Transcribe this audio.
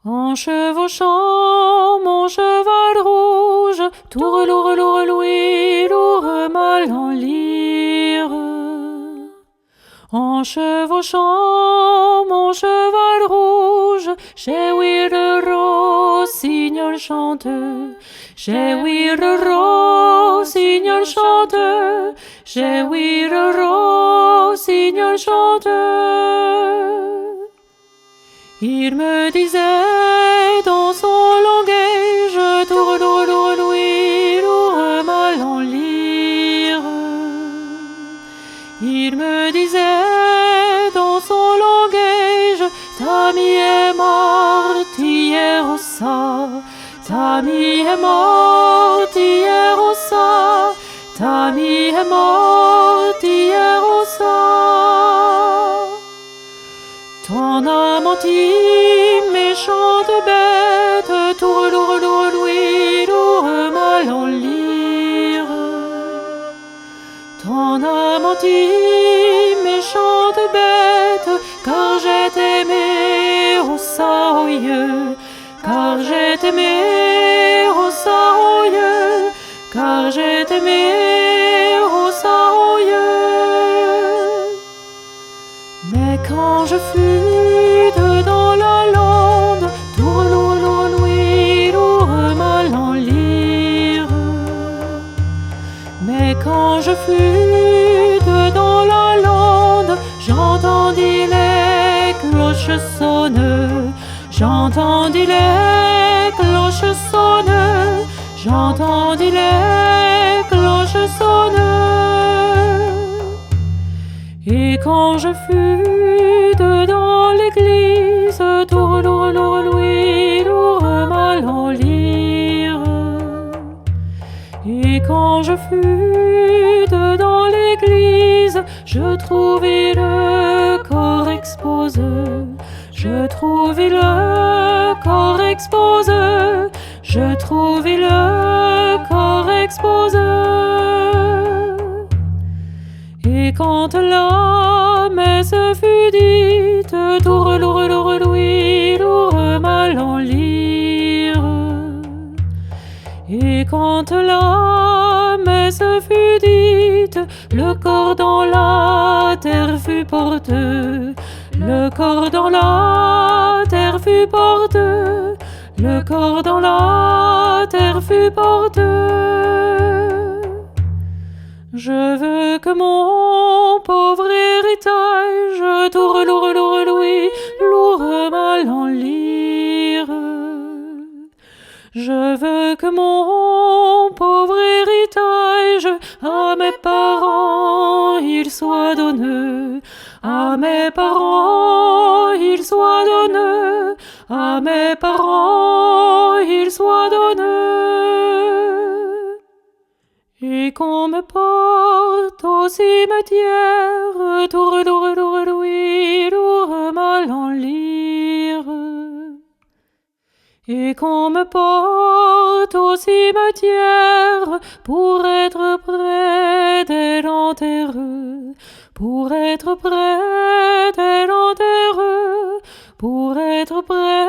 En chevauchant mon cheval rouge, tourlou, relou, reloué, lourd, mal en lyre. En chevauchant mon cheval rouge, chez oui le rossignol chanteux, chez oui le rossignol chanteux, chez oui le rossignol chanteux. Il me disait dans son langage, tourlou, louis, lourd, mal en lyre. Il me disait dans son langage, Tami est morte hier au ça, Tami est morte hier au ça, Tami est morte hier au ça. T'en as menti, méchante bête, tourlou, louis, lourd, mal en lyre. T'en as menti, méchante bête, car j'ai t'aimé au saoyeux, car j'ai t'aimé au saoyeux, car j'ai t'aimé au saoyeux. Mais quand je fus dans la lande, tourlou, louis, lourd, mal en lyre. Mais quand je fus dans la lande, j'entendis les cloches sonner, j'entendis les cloches sonner, j'entendis les cloches sonner. Et quand je fus dans l'église, tourlou, louis, lourd, mal en lyre. Et quand je fus dans l'église, je trouvai le corps exposé, je trouvai le corps exposé, je trouvai le corps exposé. Et quand la messe fut dite, tourlou, louis, lourd, mal en lyre. Et quand la messe fut dite, le corps dans la terre fut porté, le corps dans la terre fut porté, le corps dans la terre fut porté. Je veux que mon pauvre héritage, tourlou, louis, lourd, mal en lyre. Je veux que mon pauvre héritage à mes parents il soit donné, à mes parents il soit donné, à mes parents il soit donné. Et qu'on me porte au cimetière, tourlou, louis, lourd, mal en lyre. Et qu'on me porte au cimetière pour être près de l'enterreux, pour être près de l'enterreux, pour être près